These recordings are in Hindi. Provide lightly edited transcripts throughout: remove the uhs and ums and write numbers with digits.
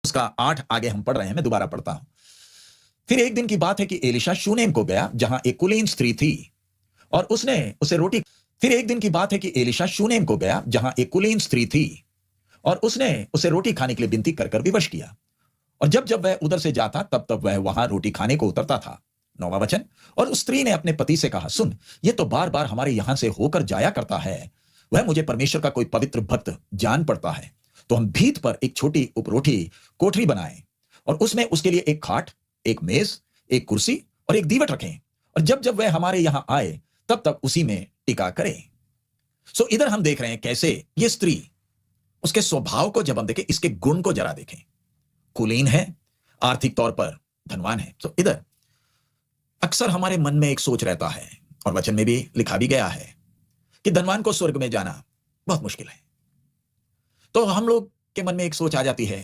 उसका 8 आगे हम पढ़ रहे हैं, मैं दोबारा पढ़ता हूं। फिर एक दिन की बात है कि एलिशा शूनेम को गया जहां एक कुलीन स्त्री थी और उसने उसे रोटी। फिर एक दिन की बात है कि एलिशा शूनेम को गया जहां एक कुलीन स्त्री थी और उसने उसे रोटी खाने के लिए विनती कर कर विवश किया। और जब जब वह उधर से जाता तब तब वह वहां रोटी खाने को उतरता था। 9वां वचन। और उस स्त्री ने अपने पति से कहा, सुन, ये तो बार बार हमारे यहां से होकर जाया करता है। वह मुझे परमेश्वर का कोई पवित्र भक्त जान पड़ता है। तो हम भीत पर एक छोटी उपरोठी कोठरी बनाएं और उसमें उसके लिए एक खाट, एक मेज, एक कुर्सी और एक दीवट रखें। और जब जब वह हमारे यहां आए तब तक उसी में टिका करें। सो इधर हम देख रहे हैं कैसे ये स्त्री, उसके स्वभाव को जब हम देखें, इसके गुण को जरा देखें। कुलीन है, आर्थिक तौर पर धनवान है। तो इधर अक्सर हमारे मन में एक सोच रहता है और वचन में भी लिखा भी गया है कि धनवान को स्वर्ग में जाना बहुत मुश्किल है। तो हम लोग के मन में एक सोच आ जाती है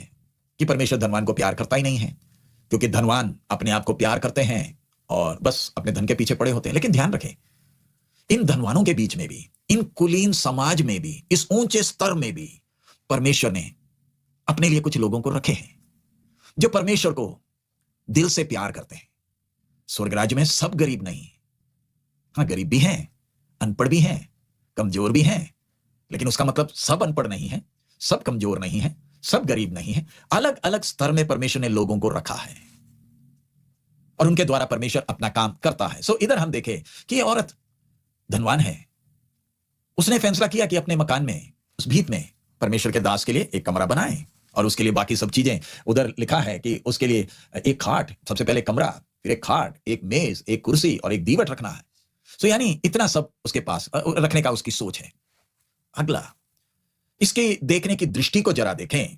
कि परमेश्वर धनवान को प्यार करता ही नहीं है, क्योंकि धनवान अपने आप को प्यार करते हैं और बस अपने धन के पीछे पड़े होते हैं। लेकिन ध्यान रखें, इन धनवानों के बीच में भी, इन कुलीन समाज में भी, इस ऊंचे स्तर में भी परमेश्वर ने अपने लिए कुछ लोगों को रखे हैं जो परमेश्वर को दिल से प्यार करते हैं। स्वर्ग राज्य में सब गरीब नहीं, हाँ गरीब भी हैं, अनपढ़ भी हैं, कमजोर भी हैं, लेकिन उसका मतलब सब अनपढ़ नहीं है, सब कमजोर नहीं है, सब गरीब नहीं है। अलग अलग स्तर में परमेश्वर ने लोगों को रखा है और उनके द्वारा परमेश्वर अपना काम करता है। सो इधर हम देखें कि ये औरत धनवान है। उसने फैसला किया कि अपने मकान में, उस भीत में परमेश्वर के दास के लिए एक कमरा बनाए और उसके लिए बाकी सब चीजें। उधर लिखा है कि उसके लिए एक खाट, सबसे पहले कमरा, फिर एक खाट, एक मेज, एक कुर्सी और एक दीवट रखना है। सो यानी इतना सब उसके पास रखने का उसकी सोच है। अगला, इसके देखने की दृष्टि को जरा देखें,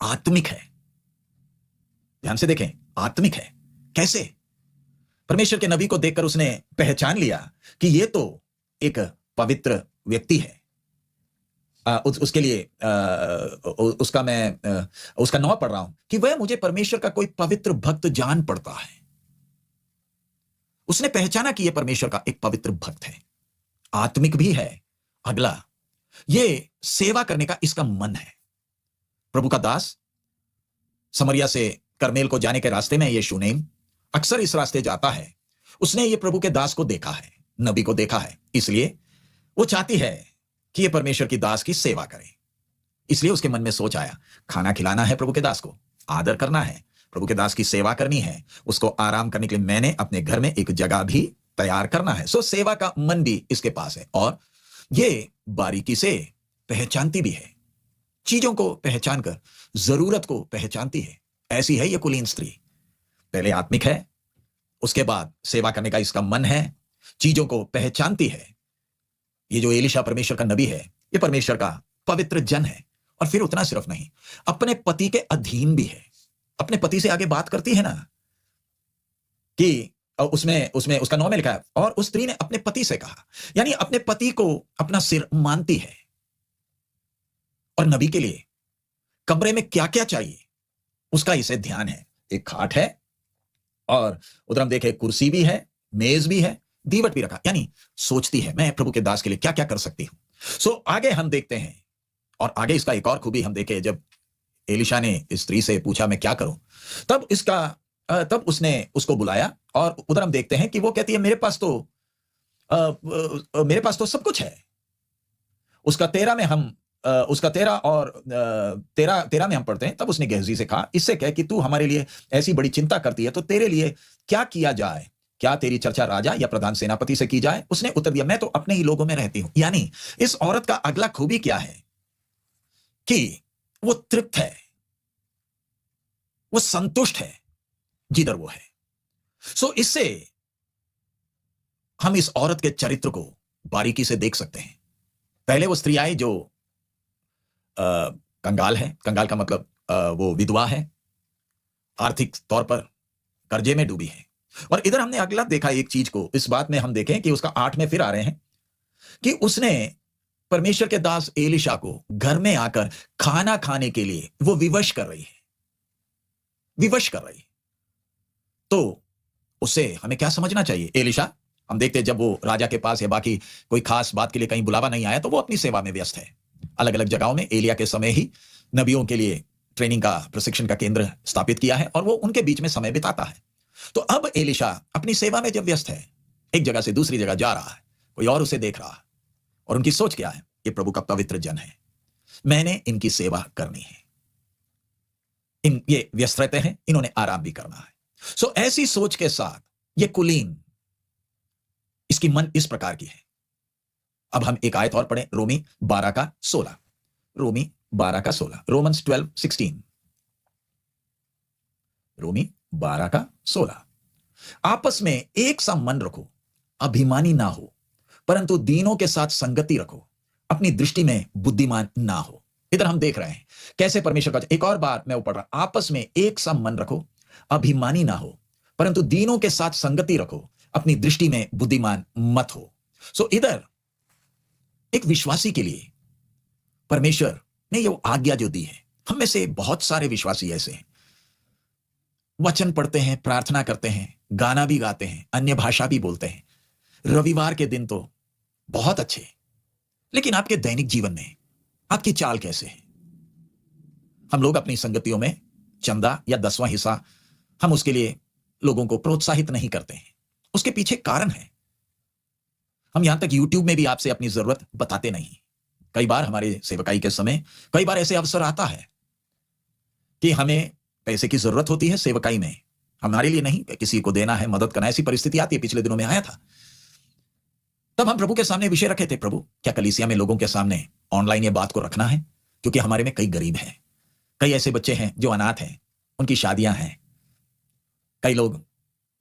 आत्मिक है। ध्यान से देखें, आत्मिक है। कैसे? परमेश्वर के नबी को देखकर उसने पहचान लिया कि यह तो एक पवित्र व्यक्ति है। उसके लिए उसका 9 पढ़ रहा हूं कि वह मुझे परमेश्वर का कोई पवित्र भक्त जान पड़ता है। उसने पहचाना कि यह परमेश्वर का एक पवित्र भक्त है, आत्मिक भी है। अगला, यह सेवा करने का इसका मन है। प्रभु का दास समरिया से करमेल को जाने के रास्ते में, यह शूनेम अक्सर इस रास्ते जाता है। उसने ये प्रभु के दास को देखा है, नबी को देखा है, इसलिए वो चाहती है कि ये परमेश्वर की दास की सेवा करे। इसलिए उसके मन में सोच आया, खाना खिलाना है प्रभु के दास को, आदर करना है, प्रभु के दास की सेवा करनी है, उसको आराम करने के लिए मैंने अपने घर में एक जगह भी तैयार करना है। सो सेवा का मन भी इसके पास है और ये बारीकी से पहचानती भी है, चीजों को पहचान कर जरूरत को पहचानती है। ऐसी है ये कुलीन स्त्री। पहले आत्मिक है, उसके बाद सेवा करने का इसका मन है, चीजों को पहचानती है। ये जो एलिशा परमेश्वर का नबी है, ये परमेश्वर का पवित्र जन है। और फिर उतना सिर्फ नहीं, अपने पति के अधीन भी है। अपने पति से आगे बात करती है ना कि उसमें उसका 9 में लिखा है, और उस स्त्री ने अपने पति से कहा, यानी अपने पति को अपना सिर मानती है। और नबी के लिए कमरे में क्या क्या चाहिए उसका इसे ध्यान है। एक खाट है और उधर हम देखें कुर्सी भी है, मेज भी है, दीवट भी रखा, यानी सोचती है मैं प्रभु के दास के लिए क्या क्या कर सकती हूं। सो आगे हम देखते हैं, और आगे इसका एक और खूबी हम देखें। जब एलिशा ने इस स्त्री से पूछा मैं क्या करूं, तब उसने उसको बुलाया और उधर हम देखते हैं कि वो कहती है मेरे पास तो सब कुछ है। उसका 13 और 13 में हम पढ़ते हैं, तब उसने गेहजी से कहा, इससे कह कि तू हमारे लिए ऐसी बड़ी चिंता करती है तो तेरे लिए क्या किया जाए, क्या तेरी चर्चा राजा या प्रधान सेनापति से की जाए। उसने उत्तर दिया, मैं तो अपने ही लोगों में रहती हूं। यानी इस औरत का अगला खूबी क्या है कि वो तृप्त है, वो संतुष्ट है जिधर वो है। सो इससे हम इस औरत के चरित्र को बारीकी से देख सकते हैं। पहले वो स्त्री आई जो कंगाल है। कंगाल का मतलब वो विधवा है, आर्थिक तौर पर कर्जे में डूबी है। और इधर हमने अगला देखा एक चीज को, इस बात में हम देखें कि उसका 8 में फिर आ रहे हैं कि उसने परमेश्वर के दास एलिशा को घर में आकर खाना खाने के लिए वो विवश कर रही है, विवश कर रही है। तो उससे हमें क्या समझना चाहिए? एलिशा, हम देखते हैं जब वो राजा के पास या बाकी कोई खास बात के लिए कहीं बुलावा नहीं आया तो वो अपनी सेवा में व्यस्त है। अलग अलग जगहों में एलिया के समय ही नबियों के लिए ट्रेनिंग का, प्रशिक्षण का केंद्र स्थापित किया है और वो उनके बीच में समय बिताता है। तो अब एलिशा अपनी सेवा में जब व्यस्त है, एक जगह से दूसरी जगह जा रहा है, कोई और उसे देख रहा है, और उनकी सोच क्या है? ये प्रभु का पवित्र जन है, मैंने इनकी सेवा करनी है। ये व्यस्त रहते हैं, इन्होंने आराम भी करना है। सो ऐसी सोच के साथ ये कुलीन, इसकी मन इस प्रकार की है। अब हम एक आयत और पढ़ें, रोमी 12 का 16। रोमी 12 का 16, रोमन्स 12:16। रोमी 12 का 16। आपस में एक सा मन रखो, अभिमानी ना हो, परंतु दीनों के साथ संगति रखो, अपनी दृष्टि में बुद्धिमान ना हो। इधर हम देख रहे हैं कैसे परमेश्वर का, एक और बार मैं वो पढ़ रहा, आपस में एक सा मन रखो, अभिमानी ना हो, परंतु दीनों के साथ संगति रखो, अपनी दृष्टि में बुद्धिमान मत हो। सो इधर एक विश्वासी के लिए परमेश्वर ने ये आज्ञा जो दी है, हम में से बहुत सारे विश्वासी ऐसे हैं, वचन पढ़ते हैं, प्रार्थना करते हैं, गाना भी गाते हैं, अन्य भाषा भी बोलते हैं, रविवार के दिन तो बहुत अच्छे, लेकिन आपके दैनिक जीवन में आपकी चाल कैसे है? हम लोग अपनी संगतियों में चंदा या 10वां हिस्सा हम उसके लिए लोगों को प्रोत्साहित नहीं करते हैं। उसके पीछे कारण है, हम यहां तक YouTube में भी आपसे अपनी जरूरत बताते नहीं। कई बार हमारे सेवकाई के समय, कई बार ऐसे अवसर आता है कि हमें पैसे की जरूरत होती है सेवकाई में, हमारे लिए नहीं, किसी को देना है, मदद करना है, ऐसी परिस्थिति आती है। पिछले दिनों में आया था, तब हम प्रभु के सामने विषय रखे थे, प्रभु क्या कलीसिया में लोगों के सामने ऑनलाइन ये बात को रखना है? क्योंकि हमारे में कई गरीब हैं, कई ऐसे बच्चे हैं जो अनाथ हैं, उनकी शादियां हैं, कई लोग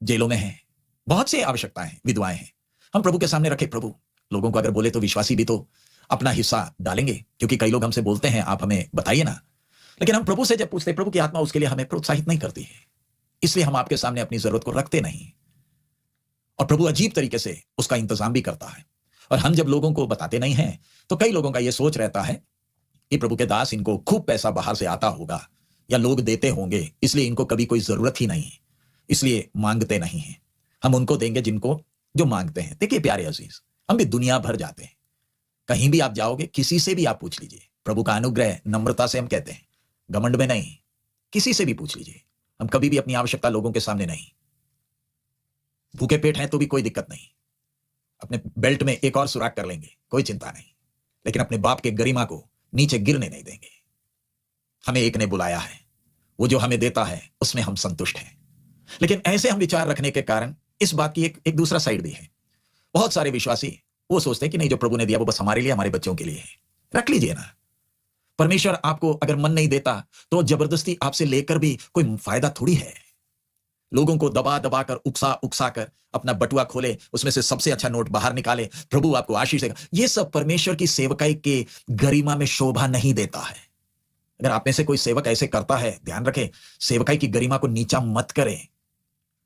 जेलों में हैं, बहुत सी आवश्यकताएं, विधवाएं हैं। हम प्रभु के सामने रखे, प्रभु लोगों को अगर बोले तो विश्वासी भी तो अपना हिस्सा डालेंगे, क्योंकि कई लोग हमसे बोलते हैं आप हमें बताइए ना, लेकिन हम प्रभु से जब पूछते, प्रभु की आत्मा उसके लिए हमें प्रोत्साहित नहीं करती है, इसलिए हम आपके सामने अपनी जरूरत को रखते नहीं, और प्रभु अजीब तरीके से उसका इंतजाम भी करता है। और हम जब लोगों को बताते नहीं हैं तो कई लोगों का यह सोच रहता है कि प्रभु के दास, इनको खूब पैसा बाहर से आता होगा या लोग देते होंगे, इसलिए इनको कभी कोई जरूरत ही नहीं, इसलिए मांगते नहीं है, हम उनको देंगे जिनको जो मांगते हैं। देखिए प्यारे अजीज, हम भी दुनिया भर जाते हैं, कहीं भी आप जाओगे, किसी से भी आप पूछ लीजिए, प्रभु का अनुग्रह, नम्रता से हम कहते हैं, घमंड में नहीं, किसी से भी पूछ लीजिए, हम कभी भी अपनी आवश्यकता लोगों के सामने नहीं, भूखे पेट हैं तो भी कोई दिक्कत नहीं, अपने बेल्ट में एक और सुराख कर लेंगे, कोई चिंता नहीं, लेकिन अपने बाप के गरिमा को नीचे गिरने नहीं देंगे। हमें एक ने बुलाया है, वो जो हमें देता है उसमें हम संतुष्ट हैं। लेकिन ऐसे हम विचार रखने के कारण इस बात की एक दूसरा साइड भी है। बहुत सारे विश्वासी वो सोचते हैं कि नहीं, जो प्रभु ने दिया वो बस हमारे लिए, हमारे बच्चों के लिए है, रख लीजिए ना। परमेश्वर आपको अगर मन नहीं देता तो जबरदस्ती आपसे लेकर भी कोई फायदा थोड़ी है। लोगों को दबा दबा कर, उकसा उकसा कर अपना बटुआ खोले, उसमें से सबसे अच्छा नोट बाहर निकाले, प्रभु आपको आशीष देगा, ये सब परमेश्वर की सेवकाई के गरिमा में शोभा नहीं देता है। अगर आप में से कोई सेवक ऐसे करता है, ध्यान रखें, सेवकाई की गरिमा को नीचा मत करें।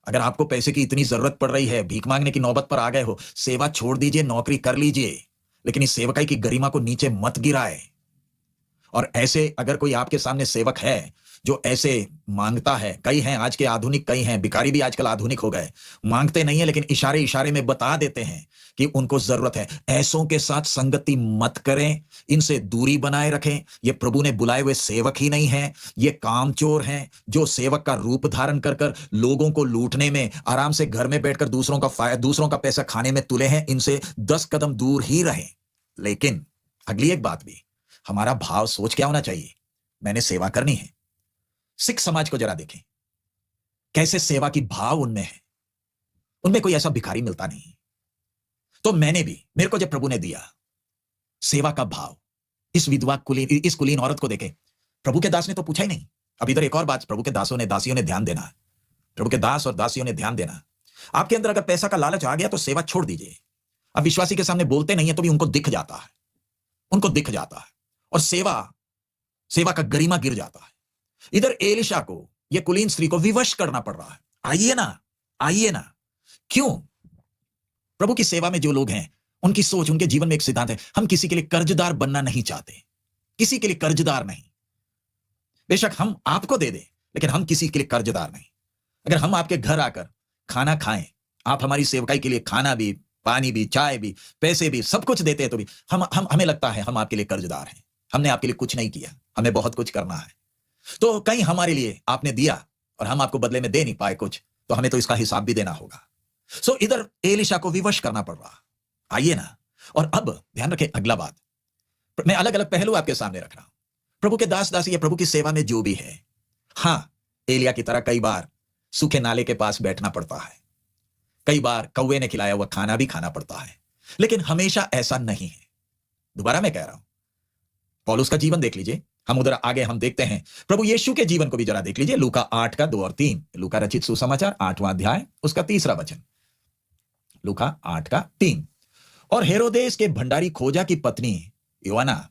अगर आपको पैसे की इतनी जरूरत पड़ रही है, भीख मांगने की नौबत पर आ गए हो, सेवा छोड़ दीजिए, नौकरी कर लीजिए, लेकिन इस सेवकाई की गरिमा को नीचे मत गिराए। और ऐसे अगर कोई आपके सामने सेवक है जो ऐसे मांगता है, कई हैं आज के आधुनिक, कई हैं भिखारी भी आजकल आधुनिक हो गए, मांगते नहीं है लेकिन इशारे इशारे में बता देते हैं कि उनको जरूरत है, ऐसों के साथ संगति मत करें, इनसे दूरी बनाए रखें। ये प्रभु ने बुलाए हुए सेवक ही नहीं है, ये कामचोर हैं जो सेवक का रूप धारण कर कर लोगों को लूटने में, आराम से घर में बैठकर दूसरों का पैसा खाने में तुले हैं, इनसे 10 कदम दूर ही रहें। लेकिन अगली एक बात भी, हमारा भाव सोच क्या होना चाहिए? मैंने सेवा करनी है। सिख समाज को जरा देखें, कैसे सेवा की भाव उनमें है, उनमें कोई ऐसा भिखारी मिलता नहीं। तो मेरे को जब प्रभु ने दिया सेवा का भाव, इस विधवा कुलीन, इस कुलीन औरत को देखे, प्रभु के दास ने तो पूछा ही नहीं। अब इधर एक और बात, प्रभु के दासियों ने ध्यान देना, प्रभु के दास और दासियों ने ध्यान देना। आपके अंदर अगर पैसा का लालच आ गया तो सेवा छोड़ दीजिए। अब विश्वासी के सामने बोलते नहीं है तो भी उनको दिख जाता है, और सेवा का गरिमा गिर जाता है। इधर एलिशा को, यह कुलीन स्त्री को विवश करना पड़ रहा है, आइए ना। क्यों? प्रभु की सेवा में जो लोग हैं, उनकी सोच, उनके जीवन में एक सिद्धांत है, हम किसी के लिए कर्जदार बनना नहीं चाहते, किसी के लिए कर्जदार नहीं। बेशक हम आपको दे दे, लेकिन हम किसी के लिए कर्जदार नहीं। अगर हम आपके घर आकर खाना खाएं, आप हमारी सेवकाई के लिए खाना भी, पानी भी, चाय भी, पैसे भी, सब कुछ देते हैं, तो भी हमें लगता है हम आपके लिए कर्जदार हैं। हमने आपके लिए कुछ नहीं किया, हमें बहुत कुछ करना है। तो कहीं हमारे लिए आपने दिया और हम आपको बदले में दे नहीं पाए कुछ, तो हमें तो इसका हिसाब भी देना होगा। सो इधर एलिशा को विवश करना पड़ रहा। आइए ना, और अब ध्यान रखें अगला बात, मैं अलग अलग पहलू आपके सामने रख रहा हूं। प्रभु के दास दासी या प्रभु की सेवा में जो भी है, हां, एलिया की तरह कई बार सूखे नाले के पास बैठना पड़ता है, कई बार कौवे ने खिलाया हुआ खाना भी खाना पड़ता है, लेकिन हमेशा ऐसा नहीं है। दोबारा मैं कह रहा हूं, पौलुस का जीवन देख लीजिए, हम उधर आगे हम देखते हैं प्रभु यीशु के जीवन को भी जरा देख लीजिए। लूका 8 का 2 और 3, लूका रचित सुसमाचार 8वां अध्याय उसका 3रा वचन, लूका 8 का 3। और हेरोदेस के भंडारी खोजा की पत्नी योआना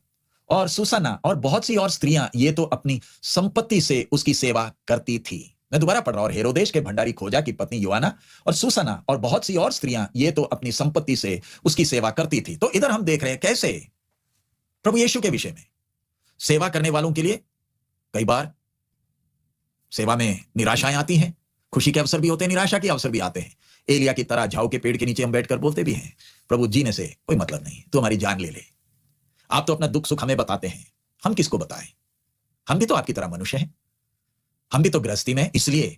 और सुसना और बहुत सी और स्त्रियां ये तो अपनी संपत्ति से उसकी सेवा करती थी। मैं दोबारा पढ़ रहा हूं, और हेरोदेस के भंडारी खोजा की पत्नी योआना और सुसना और बहुत सी और स्त्रियां ये तो अपनी संपत्ति से उसकी सेवा करती थी। तो इधर हम देख रहे हैं कैसे प्रभु यीशु के विषय में सेवा करने वालों के लिए कई बार सेवा में निराशाएं आती हैं, खुशी के अवसर भी होते हैं, निराशा के अवसर भी आते हैं। एलिया की तरह झाऊ के पेड़ के नीचे हम बैठकर बोलते भी हैं, प्रभु जीने से कोई मतलब नहीं, तू हमारी जान ले ले। आप तो अपना दुख सुख हमें बताते हैं, हम किसको बताएं? हम भी तो आपकी तरह मनुष्य हैं, हम भी तो गृहस्थी में, इसलिए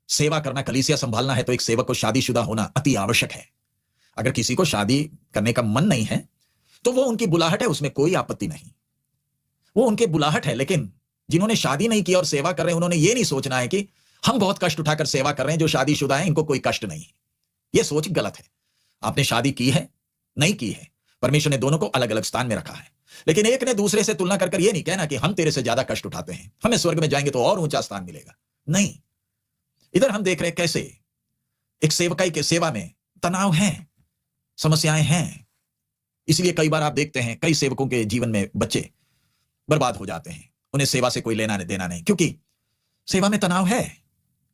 सेवा करना, कलीसिया संभालना है तो एक सेवक को शादीशुदा होना अति आवश्यक है। अगर किसी को शादी करने का मन नहीं है तो वो उनकी बुलाहट है, उसमें कोई आपत्ति नहीं, वो उनके बुलाहट है। लेकिन जिन्होंने शादी नहीं की और सेवा कर रहे हैं, उन्होंने ये नहीं सोचना है कि हम बहुत कष्ट उठाकर सेवा कर रहे हैं, जो शादीशुदा हैं इनको कोई कष्ट नहीं। यह सोच गलत है। आपने शादी की है, नहीं की है, परमेश्वर ने दोनों को अलग अलग स्थान में रखा है, लेकिन एक ने दूसरे से तुलना कर यह नहीं कहना कि हम तेरे से ज्यादा कष्ट उठाते हैं, हमें स्वर्ग में जाएंगे तो और ऊंचा स्थान मिलेगा। नहीं, इधर हम देख रहे हैं कैसे एक सेवकाई के सेवा में तनाव है, समस्याएं हैं। इसलिए कई बार आप देखते हैं कई सेवकों के जीवन में बच्चे बर्बाद हो जाते हैं, उन्हें सेवा से कोई लेना देना नहीं, क्योंकि सेवा में तनाव है।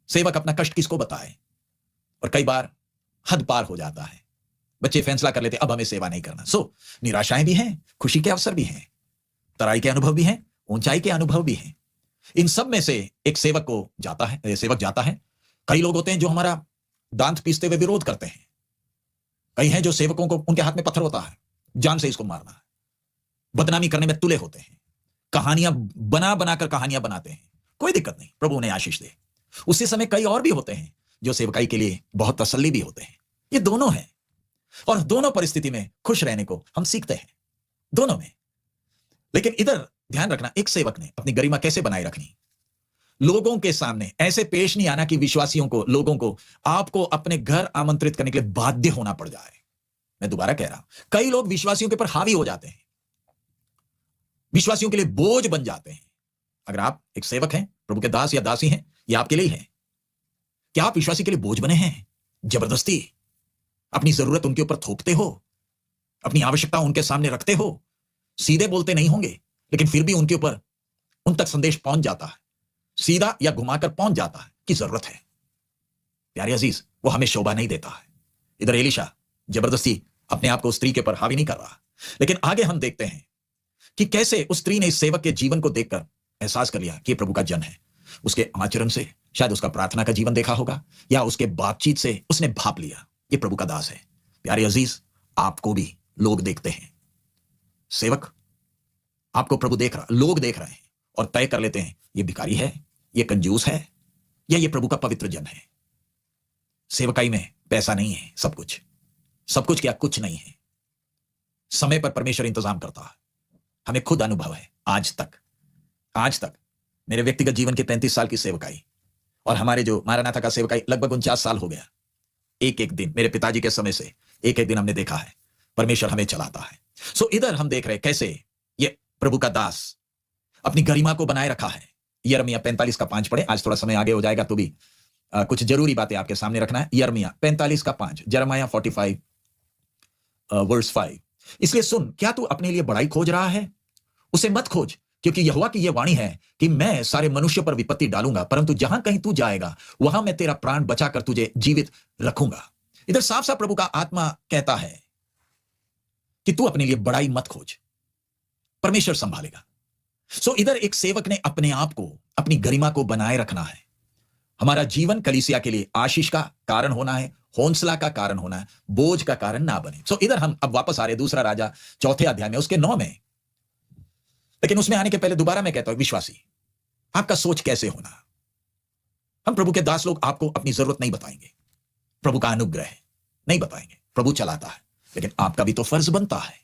सेवक अपना कष्ट किसको बताए, और कई बार हद पार हो जाता है, बच्चे फैसला कर लेते अब हमें सेवा नहीं करना। सो निराशाएं भी हैं, खुशी के अवसर भी हैं, तराई के अनुभव भी हैं, ऊंचाई के अनुभव भी हैं। इन सब में से एक सेवक जाता है। कई लोग होते हैं जो हमारा दांत पीसते हुए विरोध करते हैं, कई हैं जो सेवकों को, उनके हाथ में पत्थर होता है, जान से इसको मारना है, बदनामी करने में तुले होते हैं, कहानियां बनाकर कहानियां बनाते हैं। कोई दिक्कत नहीं, प्रभु उन्हें आशीष दे। उसी समय कई और भी होते हैं जो सेवकाई के लिए बहुत तसल्ली भी होते हैं। ये दोनों हैं, और दोनों परिस्थिति में खुश रहने को हम सीखते हैं, दोनों में। लेकिन इधर ध्यान रखना, एक सेवक ने अपनी गरिमा कैसे बनाए रखनी, लोगों के सामने ऐसे पेश नहीं आना कि विश्वासियों को, लोगों को आपको अपने घर आमंत्रित करने के लिए बाध्य होना पड़ जाए। मैं दोबारा कह रहा हूं, कई लोग विश्वासियों के ऊपर हावी हो जाते हैं, विश्वासियों के लिए बोझ बन जाते हैं। अगर आप एक सेवक हैं, प्रभु के दास या दासी हैं, यह आपके लिए है। क्या आप विश्वासी के लिए बोझ बने हैं? जबरदस्ती अपनी जरूरत उनके ऊपर थोपते हो, अपनी आवश्यकता उनके सामने रखते हो, सीधे बोलते नहीं होंगे, लेकिन फिर भी उनके ऊपर, उन तक संदेश पहुंच जाता है, सीधा या घुमाकर पहुंच जाता है कि जरूरत है। प्यारे अजीज, वो हमें शोभा नहीं देता है। इधर एलीशा जबरदस्ती अपने आप को उस स्त्री के ऊपर हावी नहीं कर रहा। लेकिन आगे हम देखते हैं कि कैसे उस स्त्री ने इस सेवक के जीवन को देखकर एहसास कर लिया कि प्रभु का जन है। उसके आचरण से, शायद उसका प्रार्थना का जीवन देखा होगा, या उसके बातचीत से उसने भाप लिया ये प्रभु का दास है। प्यारे अजीज, आपको भी लोग देखते हैं, सेवक आपको प्रभु देख रहा, लोग देख रहे हैं और तय कर लेते हैं ये भिखारी है, ये कंजूस है, या ये प्रभु का पवित्र जन है। सेवकाई में पैसा नहीं है, सब कुछ क्या, कुछ नहीं है। समय पर परमेश्वर इंतजाम करता है। हमें खुद अनुभव है, आज तक मेरे व्यक्तिगत जीवन के 35 साल की सेवकाई, और हमारे जो मारानाथा का सेवकाई लगभग 49 साल हो गया। एक एक दिन, मेरे पिताजी के समय से एक एक दिन हमने देखा है परमेश्वर हमें चलाता है। सो इधर हम देख रहे हैं कैसे ये प्रभु का दास अपनी गरिमा को बनाए रखा है। यिर्मयाह 45 का 5 पढ़े, आज थोड़ा समय आगे हो जाएगा तो भी कुछ जरूरी बातें आपके सामने रखना है। यिर्मयाह 45 का 5, जेरेमाया 45 वर्स 5। इसलिए सुन, क्या तू अपने लिए बड़ाई खोज रहा है? उसे मत खोज, क्योंकि यहोवा की यह वाणी है कि मैं सारे मनुष्य पर विपत्ति डालूंगा, परंतु जहां कहीं तू जाएगा वहां मैं तेरा प्राण बचाकर तुझे जीवित रखूंगा। इधर साफ साफ प्रभु का आत्मा कहता है कि तू अपने लिए बड़ाई मत खोज, परमेश्वर संभालेगा। सो इधर एक सेवक ने अपने आप को, अपनी गरिमा को बनाए रखना है। हमारा जीवन कलीसिया के लिए आशीष का कारण होना है, हौसला का कारण होना है, बोझ का कारण ना बने। सो इधर हम अब वापस आ रहे दूसरा राजा 4 अध्याय में, उसके 9 में। लेकिन उसमें आने के पहले दोबारा मैं कहता हूं, विश्वासी आपका सोच कैसे होना। हम प्रभु के दास लोग आपको अपनी जरूरत नहीं बताएंगे, प्रभु का अनुग्रह है, नहीं बताएंगे, प्रभु चलाता है, लेकिन आपका भी तो फर्ज बनता है।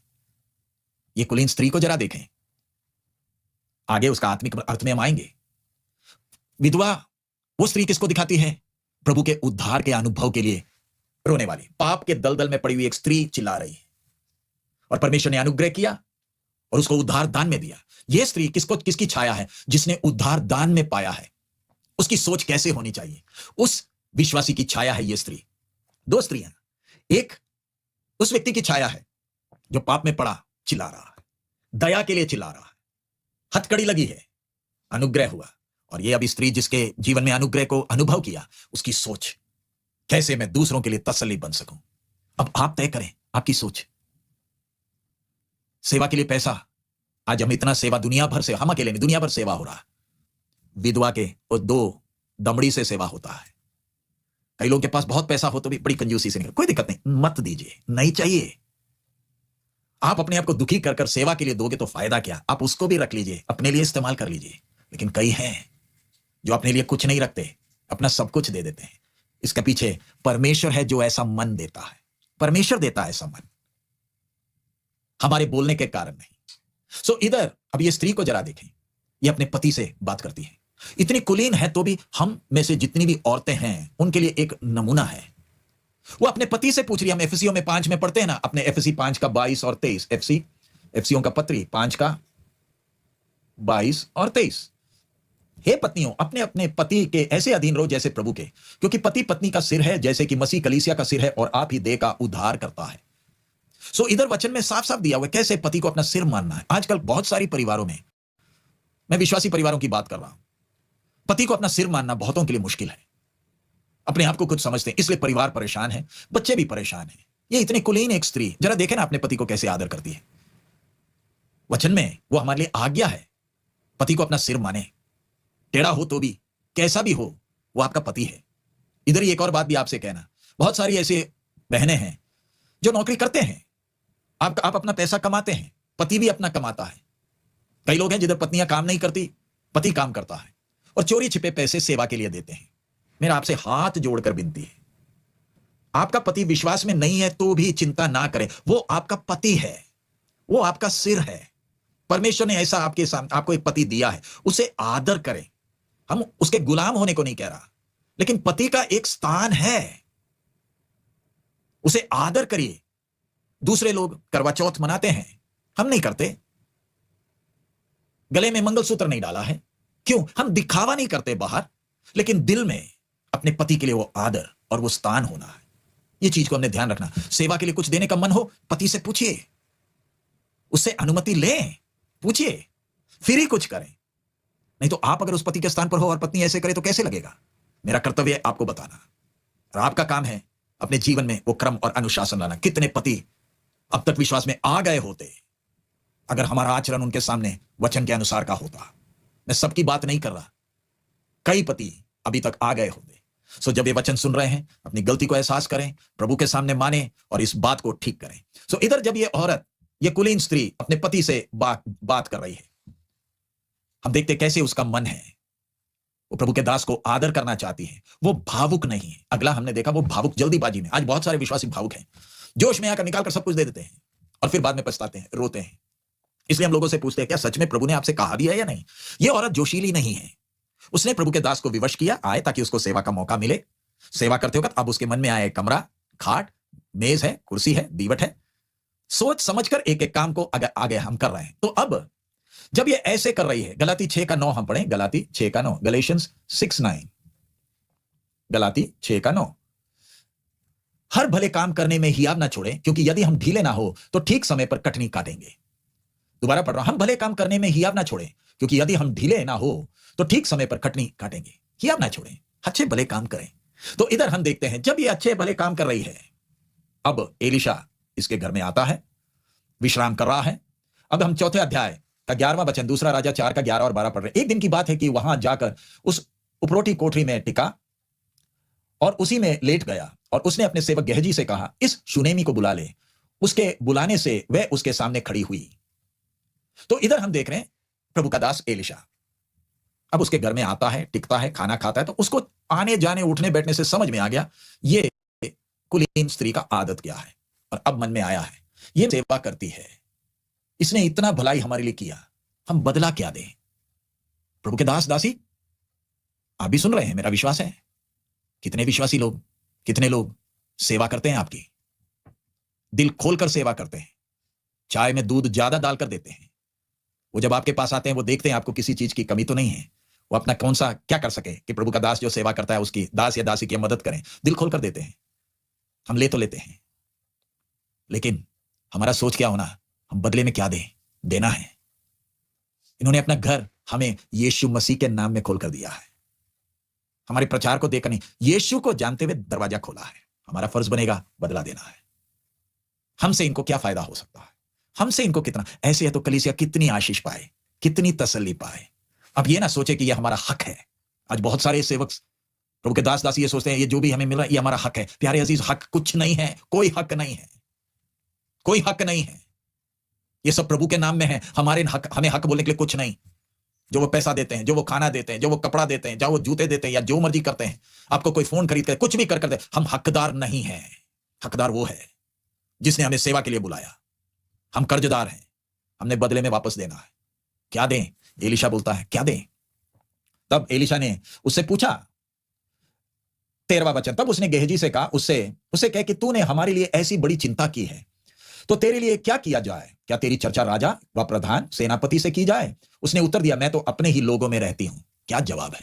ये कुलीन स्त्री को जरा देखें, आगे उसका आत्मिक अर्थ में हम आएंगे। विधवा वो स्त्री किसको दिखाती है? प्रभु के उद्धार के अनुभव के लिए रोने वाली, पाप के दलदल में पड़ी हुई एक स्त्री चिल्ला रही है, और परमेश्वर ने अनुग्रह किया और उसको उद्धार दान में दिया। यह स्त्री किसकी छाया है? जिसने उद्धार दान में पाया है। उसकी सोच कैसे होनी चाहिए? उस विश्वासी की छाया है यह स्त्री। दो स्त्रियां, एक उस व्यक्ति की छाया है जो पाप में पड़ा, चिल्ला रहा है, दया के लिए चिल्ला रहा है, हथकड़ी लगी है, अनुग्रह हुआ। और यह अभी स्त्री जिसके जीवन में अनुग्रह को अनुभव किया, उसकी सोच कैसे मैं दूसरों के लिए तसल्ली बन सकूं। अब आप तय करें आपकी सोच। सेवा के लिए पैसा, आज हम इतना सेवा दुनिया भर से, हम अकेले नहीं, दुनिया भर सेवा हो रहा है। विधवा के और 2 दमड़ी से सेवा होता है। कई लोगों के पास बहुत पैसा हो तो भी बड़ी कंजूसी से नहीं, कोई दिक्कत नहीं, मत दीजिए, नहीं चाहिए। आप अपने आप को दुखी कर कर सेवा के लिए दोगे तो फायदा क्या? आप उसको भी रख लीजिए, अपने लिए इस्तेमाल कर लीजिए। लेकिन कई हैं जो अपने लिए कुछ नहीं रखते, अपना सब कुछ दे देते हैं। इसके पीछे परमेश्वर है जो ऐसा मन देता है, परमेश्वर देता है ऐसा मन, हमारे बोलने के कारण नहीं। सो इधर अब ये स्त्री को जरा देखें, ये अपने पति से बात करती है। इतनी कुलीन है तो भी हम में से जितनी भी औरतें हैं उनके लिए एक नमूना है। वो अपने पति से पूछ रही है। हम एफएसियों में 5 में पढ़ते हैं ना, अपने एफएसी 5 का 22 और 23, एफएसियों का पत्री 5 का 22 और 23। हे पत्नियों, अपने अपने पति के ऐसे अधीन रहो जैसे प्रभु के, क्योंकि पति पत्नी का सिर है, जैसे कि मसीह कलीसिया का सिर है, और आप ही देह का उद्धार करता है। सो इधर वचन में साफ साफ दिया हुआ है कैसे पति को अपना सिर मानना है। आजकल बहुत सारी परिवारों में, मैं विश्वासी परिवारों की बात कर रहा हूं, पति को अपना सिर मानना बहुतों के लिए मुश्किल है। अपने आप को कुछ समझते हैं, इसलिए परिवार परेशान है, बच्चे भी परेशान हैं। ये इतनी कुलीन एक स्त्री, जरा देखें ना अपने पति को कैसे आदर करती है। वचन में वो हमारे लिए आज्ञा है, पति को अपना सिर माने, टेढ़ा हो तो भी, कैसा भी हो, वो आपका पति है। इधर ही एक और बात भी आपसे कहना, बहुत सारी ऐसी बहनें हैं जो नौकरी करते हैं, आप अपना पैसा कमाते हैं, पति भी अपना कमाता है। कई लोग हैं जिधर पत्नियां काम नहीं करती, पति काम करता है, और चोरी छिपे पैसे सेवा के लिए देते हैं। मेरा आपसे हाथ जोड़कर विनती है, आपका पति विश्वास में नहीं है तो भी चिंता ना करें, वो आपका पति है, वो आपका सिर है। परमेश्वर ने ऐसा आपके सामने आपको एक पति दिया है, उसे आदर करें। हम उसके गुलाम होने को नहीं कह रहा, लेकिन पति का एक स्थान है, उसे आदर करिए। दूसरे लोग करवा चौथ मनाते हैं, हम नहीं करते। गले में मंगलसूत्र नहीं डाला है, क्यों? हम दिखावा नहीं करते बाहर, लेकिन दिल में अपने पति के लिए वो आदर और वो स्थान होना है। ये चीज को हमने ध्यान रखना। सेवा के लिए कुछ देने का मन हो, पति से पूछिए, उससे अनुमति लें, पूछिए, फिर ही कुछ करें। नहीं तो आप अगर उस पति के स्थान पर हो और पत्नी ऐसे करे तो कैसे लगेगा? मेरा कर्तव्य है आपको बताना, और आपका काम है अपने जीवन में वो क्रम और अनुशासन लाना। कितने पति अब तक विश्वास में आ गए होते अगर हमारा आचरण उनके सामने वचन के अनुसार का होता। मैं सबकी बात नहीं कर रहा, कई पति अभी तक आ गए होते। सो जब ये वचन सुन रहे हैं, अपनी गलती को एहसास करें, प्रभु के सामने माने और इस बात को ठीक करें। सो इधर जब ये औरत, ये कुलीन स्त्री अपने पति से बात कर रही है, हम देखते कैसे उसका मन है, वो प्रभु के दास को आदर करना चाहती है, वो भावुक नहीं है। अगला हमने देखा वो भावुक जल्दीबाजी में। आज बहुत सारे विश्वासी भावुक हैं, जोश में आकर निकाल कर सब कुछ दे देते हैं और फिर बाद में पछताते हैं, रोते हैं। इसलिए हम लोगों से पूछते हैं क्या सच में प्रभु ने आपसे कहा भी है या नहीं? ये औरत जोशीली नहीं है, उसने प्रभु के दास को विवश किया, आए ताकि उसको सेवा का मौका मिले। सेवा करते वक्त अब उसके मन में आया कमरा, खाट, मेज है, कुर्सी है, दीवट है। सोच समझकर एक एक काम को आगे हम कर रहे हैं। तो अब जब ये ऐसे कर रही है, गलाती 6:9 हम पढ़ें, गलाती 6:9, गलेशियंस 6:9, गलाती 6:9। हर भले काम करने में हियाव ना छोड़े, क्योंकि यदि हम ढीले ना हो तो ठीक समय पर कटनी काटेंगे। दोबारा पढ़ रहा हूं, हम भले काम करने में हियाव ना छोड़े, क्योंकि यदि हम ढीले ना हो तो ठीक समय पर कटनी काटेंगे। हियाव ना छोड़ें, अच्छे भले काम करें। तो इधर हम देखते हैं जब ये अच्छे भले काम कर रही है, अब एलीशा इसके घर में आता है, विश्राम कर रहा है। अब हम 4 अध्याय का 11वां वचन, दूसरा राजा 4 का 11 और 12 पढ़ रहे। एक दिन की बात है कि वहां जाकर उस उपरोटी कोठरी में टिका और उसी में लेट गया, और उसने अपने सेवक गेहजी से कहा, इस शूनेमी को बुला ले। उसके बुलाने से वह उसके सामने खड़ी हुई। तो इधर हम देख रहे हैं प्रभु का दास एलीशा अब उसके घर में आता है, टिकता है, खाना खाता है, तो उसको आने जाने उठने बैठने से समझ में आ गया ये कुलीन स्त्री का आदत क्या है। और अब मन में आया है ये सेवा करती है, इसने इतना भलाई हमारे लिए किया, हम बदला क्या दें। प्रभु के दास दासी, आप भी सुन रहे हैं, मेरा विश्वास है। कितने विश्वासी लोग, कितने लोग सेवा करते हैं आपकी, दिल खोलकर सेवा करते हैं, चाय में दूध ज्यादा डालकर देते हैं। वो जब आपके पास आते हैं वो देखते हैं आपको किसी चीज की कमी तो नहीं है, वो अपना कौन सा क्या कर सके कि प्रभु का दास जो सेवा करता है उसकी दास या दासी की मदद करें, दिल खोलकर देते हैं। हम ले तो लेते हैं, लेकिन हमारा सोच क्या होना, हम बदले में क्या दें, देना है। इन्होंने अपना घर हमें यीशु मसीह के नाम में खोलकर दिया है, हमारे प्रचार को देखकर नहीं, यीशु को जानते हुए दरवाजा खोला है। हमारा फर्ज बनेगा बदला देना है। हमसे इनको क्या फायदा हो सकता है, हमसे इनको कितना, ऐसे है तो कलीसिया कितनी आशीष पाए, कितनी तसल्ली पाए। अब ये ना सोचे कि ये हमारा हक है। आज बहुत सारे सेवक प्रभु के दास दासी ये सोचते हैं ये जो भी हमें मिल रहा है ये हमारा हक है। प्यारे अजीज, हक कुछ नहीं है, कोई हक नहीं है, कोई हक नहीं है। ये सब प्रभु के नाम में है। हमारे हक, हमें हक बोलने के लिए कुछ नहीं। जो वो पैसा देते हैं, जो वो खाना देते हैं, जो वो कपड़ा देते हैं, जो वो जूते देते हैं, या जो मर्जी करते हैं, आपको कोई फोन खरीद कर कुछ भी कर करते, हम हकदार नहीं हैं। हकदार वो है जिसने हमें सेवा के लिए बुलाया। हम कर्जदार हैं, हमने बदले में वापस देना है। क्या दें? एलीशा बोलता है क्या दें। तब एलीशा ने उससे पूछा, 13वां वचन, तब उसने गेहजी से कहा, उससे कहे कि तूने हमारे लिए ऐसी बड़ी चिंता की है तो तेरे लिए क्या किया जाए, क्या तेरी चर्चा राजा व प्रधान सेनापति से की जाए। उसने उत्तर दिया, मैं तो अपने ही लोगों में रहती हूं। क्या जवाब है।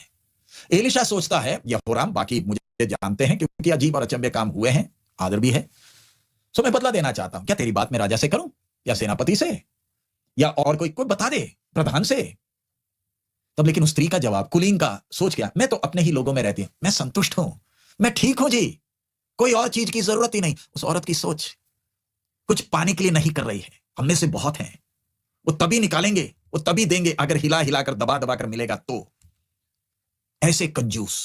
एलीशा सोचता है यहोराम बाकी मुझे जानते हैं क्योंकि अजीब और अचंभे काम हुए हैं, आदर भी है, सो मैं बदला देना चाहता हूं। क्या तेरी बात मैं राजा से करूं या सेनापति से या और कोई बता दे, प्रधान से। तब लेकिन उस स्त्री का जवाब, कुलीन का, सोच गया, मैं तो अपने ही लोगों में रहती हूं, मैं संतुष्ट हूं, मैं ठीक हूं जी, कोई और चीज की जरूरत ही नहीं। उस औरत की सोच कुछ पाने के लिए नहीं कर रही है, हमने से बहुत हैं, वो तभी निकालेंगे, वो तभी देंगे अगर हिला हिलाकर दबा दबा कर मिलेगा तो। ऐसे कंजूस,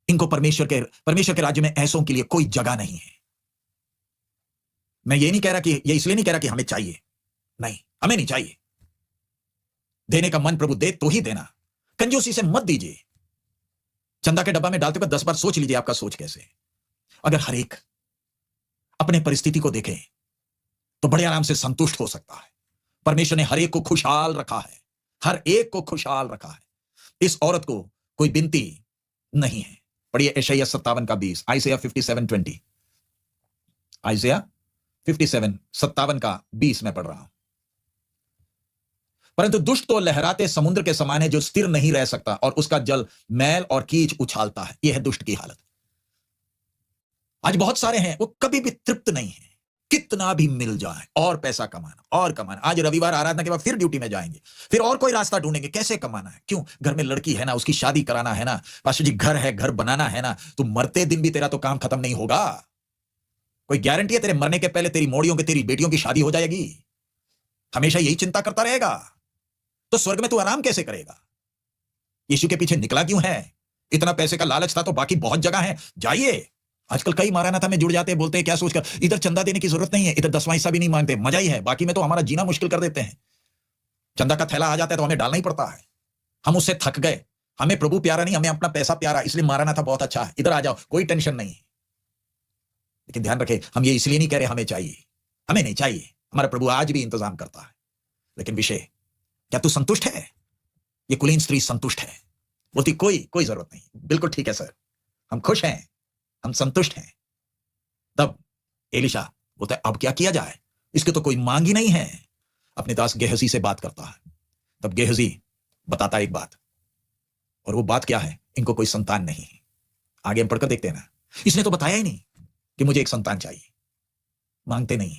इनको परमेश्वर के राज्य में ऐसों के लिए कोई जगह नहीं है। मैं ये नहीं कह रहा कि, ये इसलिए नहीं कह रहा कि हमें चाहिए, नहीं, हमें नहीं चाहिए। देने का मन प्रभु दे तो ही देना, कंजूसी से मत दीजिए। चंदा के डब्बा में डालते हुए 10 बार सोच लीजिए आपका सोच कैसे है। अगर हर एक अपने परिस्थिति को देखे तो बड़े आराम से संतुष्ट हो सकता है। परमेश्वर ने हर एक को खुशहाल रखा है, हर एक को खुशहाल रखा है। इस औरत को कोई बिनती नहीं है। पढ़िए यशायाह 57 का 20, आइज़ाया 57:20, आइज़ाया 57 का 20 में पढ़ रहा हूं। परंतु दुष्ट तो लहराते समुद्र के समान है जो स्थिर नहीं रह सकता और उसका जल मैल और कीच उछालता है। यह है दुष्ट की हालत। आज बहुत सारे हैं वो कभी भी तृप्त नहीं है, कितना भी मिल जाए और पैसा कमाना और कमाना। आज रविवार आराधना के बाद फिर ड्यूटी में जाएंगे, फिर और कोई रास्ता ढूंढेंगे कैसे कमाना है। क्यों? घर में लड़की है ना, उसकी शादी कराना है ना, पास्टर जी घर है, घर बनाना है ना। तो मरते दिन भी तेरा तो काम खत्म नहीं होगा। कोई गारंटी है तेरे मरने के पहले तेरी मोड़ियों की, तेरी बेटियों की शादी हो जाएगी? हमेशा यही चिंता करता रहेगा तो स्वर्ग में तू आराम कैसे करेगा? यीशु के पीछे निकला क्यों है? इतना पैसे का लालच था तो बाकी बहुत जगह है, जाइए। आजकल कई मारानाथा में जुड़ जाते हैं, बोलते हैं क्या सोचकर, इधर चंदा देने की जरूरत नहीं है, इधर 10वां हिस्सा भी नहीं मांगते, मजा ही है। बाकी में तो हमारा जीना मुश्किल कर देते हैं। चंदा का थैला आ जाता है तो हमें डालना ही पड़ता है। हम उससे थक गए। हमें प्रभु प्यारा नहीं, हमें अपना पैसा प्यारा, इसलिए मारानाथा बहुत अच्छा है, इधर आ जाओ, कोई टेंशन नहीं। लेकिन ध्यान रखें, हम ये इसलिए नहीं कह रहे हमें चाहिए, हमें नहीं चाहिए। हमारा प्रभु आज भी इंतजाम करता है। लेकिन विषय, क्या तू संतुष्ट है? ये कुलीन स्त्री संतुष्ट है, बोलती कोई जरूरत नहीं, बिल्कुल ठीक है सर, हम खुश हैं, हम संतुष्ट हैं। तब एलीशा बोलता है अब क्या किया जाए, इसके तो कोई मांग ही नहीं है। अपने दास गेहजी से बात करता है। तब गेहजी बताता है एक बात, और वो बात क्या है, इनको कोई संतान नहीं है। आगे हम पढ़कर देखते हैं ना, इसने तो बताया ही नहीं कि मुझे एक संतान चाहिए। मांगते नहीं,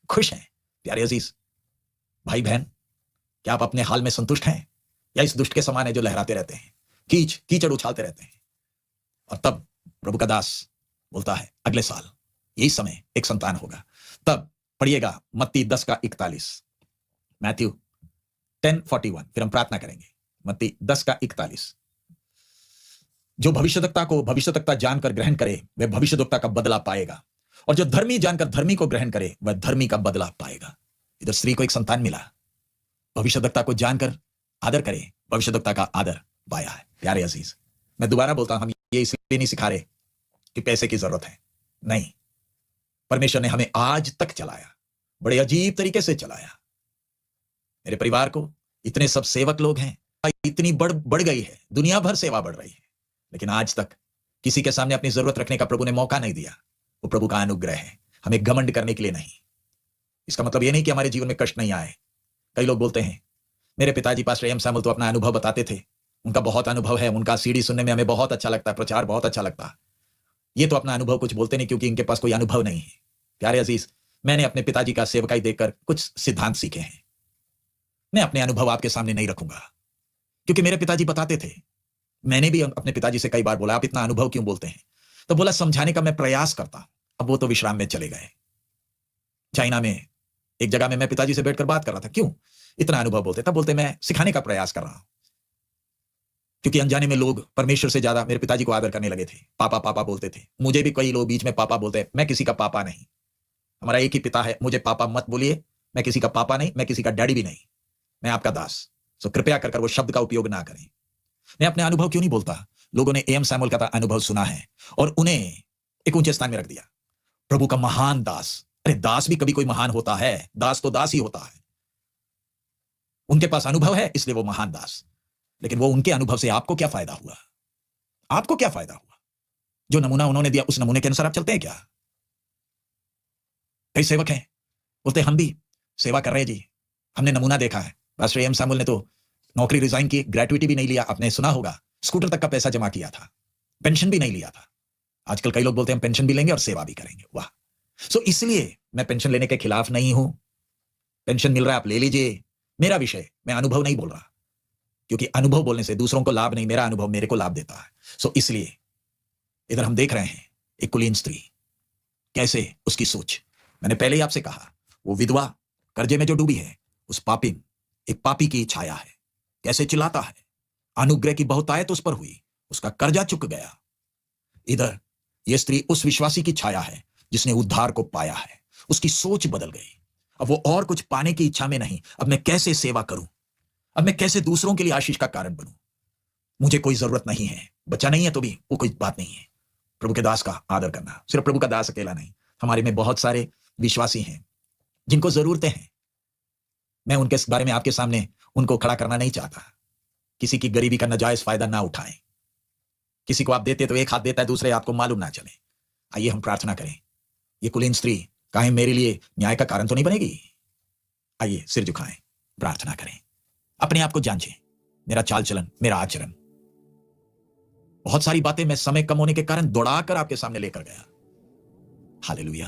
खुश हैं। प्यारे अजीज भाई बहन, क्या आप अपने हाल में संतुष्ट हैं या इस दुष्ट के समान है जो लहराते रहते हैं, कीचड़ उछालते रहते हैं? और तब प्रभु का दास बोलता है अगले साल यही समय एक संतान होगा। तब पढ़िएगा मत्ती 10 का 41, मैथ्यू 10:41, फिर हम प्रार्थना करेंगे। मत्ती 10 का 41, जो भविष्यद्वक्ता जानकर ग्रहण करे वह भविष्यद्वक्ता का बदला पाएगा, और जो धर्मी जानकर धर्मी को ग्रहण करे वह धर्मी का बदला पाएगा। इधर स्त्री को एक संतान मिला, भविष्यद्वक्ता को जानकर आदर करें, भविष्यद्वक्ता का आदर पाया है। प्यारे अजीज, मैं दोबारा बोलता हूं, हम ये इसलिए नहीं सिखा रहे कि पैसे की जरूरत है, नहीं। परमेश्वर ने हमें आज तक चलाया, बड़े अजीब तरीके से चलाया। मेरे परिवार को इतने सब सेवक लोग हैं, इतनी बढ़ गई है, दुनिया भर सेवा बढ़ रही है, लेकिन आज तक किसी के सामने अपनी जरूरत रखने का प्रभु ने मौका नहीं दिया। वो प्रभु का अनुग्रह है, हमें घमंड करने के लिए नहीं। इसका मतलब यह नहीं कि हमारे जीवन में कष्ट नहीं आए। कई लोग बोलते हैं, मेरे पिताजी पास्टर एम सैमुअल तो अपना अनुभव बताते थे, उनका बहुत अनुभव है, उनका सीडी सुनने में हमें बहुत अच्छा लगता है, प्रचार बहुत अच्छा लगता है। ये तो अपना अनुभव कुछ बोलते नहीं, क्योंकि इनके पास कोई अनुभव नहीं है। प्यारे अजीज, मैंने अपने पिताजी का सेवकाई देखकर कुछ सिद्धांत सीखे हैं। मैं अपने अनुभव आपके सामने नहीं रखूंगा, क्योंकि मेरे पिताजी बताते थे। मैंने भी अपने पिताजी से कई बार बोला, आप इतना अनुभव क्यों बोलते हैं? तो बोला, समझाने का मैं प्रयास करता हूं। अब वो तो विश्राम में चले गए। चाइना में एक जगह में मैं पिताजी से बैठकर बात कर रहा था, क्यों इतना अनुभव बोलते? तब बोलते, मैं सिखाने का प्रयास कर रहा हूं। क्योंकि अनजाने में लोग परमेश्वर से ज्यादा मेरे पिताजी को आदर करने लगे थे। पापा पापा बोलते थे। मुझे भी कई लोग बीच में पापा बोलते हैं। मैं किसी का पापा नहीं, हमारा एक ही पिता है। मुझे पापा मत बोलिए, मैं किसी का पापा नहीं, मैं किसी का डैडी भी नहीं, मैं आपका दास। सो कृपया कर वो शब्द का उपयोग ना करें। मैं अपने अनुभव क्यों नहीं बोलता? लोगों ने एम सैमुअल का अनुभव सुना है और उन्हें एक ऊंचे स्थान में रख दिया, प्रभु का महान दास। अरे दास भी कभी कोई महान होता है? दास तो दास ही होता है। उनके पास अनुभव है, इसलिए वो महान दास। लेकिन वो उनके अनुभव से आपको क्या फायदा हुआ? आपको क्या फायदा हुआ? जो नमूना उन्होंने दिया, उस नमूने के अनुसार आप चलते हैं क्या? कई सेवक हैं, बोलते हम भी सेवा कर रहे हैं जी, हमने नमूना देखा है। पास्टर एम सैमुअल ने तो नौकरी रिजाइन की, ग्रेट्युटी भी नहीं लिया। आपने सुना होगा, स्कूटर तक का पैसा जमा किया था, पेंशन भी नहीं लिया था। आजकल कई लोग बोलते हैं हम पेंशन भी लेंगे और सेवा भी करेंगे। वाह! सो इसलिए मैं पेंशन लेने के खिलाफ नहीं हूं। पेंशन मिल रहा है, आप ले लीजिए, मेरा विषय, मैं अनुभव नहीं बोल रहा, क्योंकि अनुभव बोलने से दूसरों को लाभ नहीं, मेरा अनुभव मेरे को लाभ देता है। सो इसलिए इधर हम देख रहे हैं एक कुलीन स्त्री, कैसे उसकी सोच। मैंने पहले ही आपसे कहा, वो विधवा कर्जे में जो डूबी है, उस पापिन, एक पापी की छाया है। कैसे चिल्लाता है, अनुग्रह की बहुतायत उस पर हुई, उसका कर्जा चुक गया। इधर यह स्त्री उस विश्वासी की छाया है जिसने उद्धार को पाया है। उसकी सोच बदल गई। अब वो और कुछ पाने की इच्छा में नहीं, अब मैं कैसे सेवा करूं, अब मैं कैसे दूसरों के लिए आशीष का कारण बनूं। मुझे कोई जरूरत नहीं है, बच्चा नहीं है तो भी वो कोई बात नहीं है। प्रभु के दास का आदर करना, सिर्फ प्रभु का दास अकेला नहीं, हमारे में बहुत सारे विश्वासी हैं जिनको जरूरतें हैं। मैं उनके बारे में आपके सामने उनको खड़ा करना नहीं चाहता। किसी की गरीबी का नाजायज फायदा ना उठाएं। किसी को आप देते तो एक हाथ देता है, दूसरे हाथ को मालूम ना चले। आइए हम प्रार्थना करें। ये कुलीन स्त्री काहे मेरे लिए न्याय का कारण तो नहीं बनेगी? आइए सिर झुकाएं, प्रार्थना करें, अपने आप को जांचें। मेरा चाल चलन, मेरा आचरण, बहुत सारी बातें मैं समय कम होने के कारण दौड़ाकर आपके सामने लेकर गया। हालेलुया।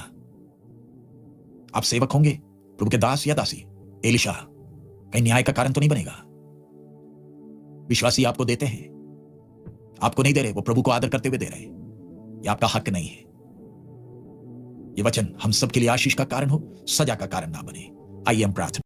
आप सेवक होंगे, प्रभु के दास या दासी, एलिशा कहीं न्याय का कारण तो नहीं बनेगा। विश्वासी आपको देते हैं, आपको नहीं दे रहे, वो प्रभु को आदर करते हुए दे रहे हैं। ये आपका हक नहीं है। ये वचन हम सबके लिए आशीष का कारण हो, सजा का कारण ना बने। आइए हम प्रार्थना